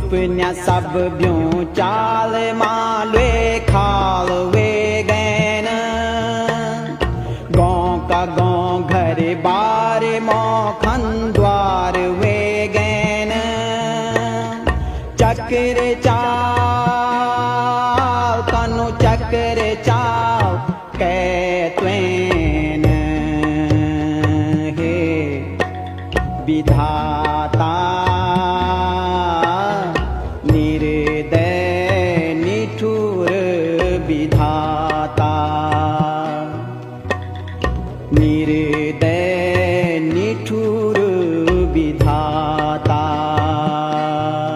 सुपन्या सब ब्यों चाल मालवे खाल वे गैन गाँव का गाँव घर बार मौखन द्वार वे गैन चक्र चाव कनु चक्र चाव कैत्वेन हे विधाता निर्दय निठुर विधाता।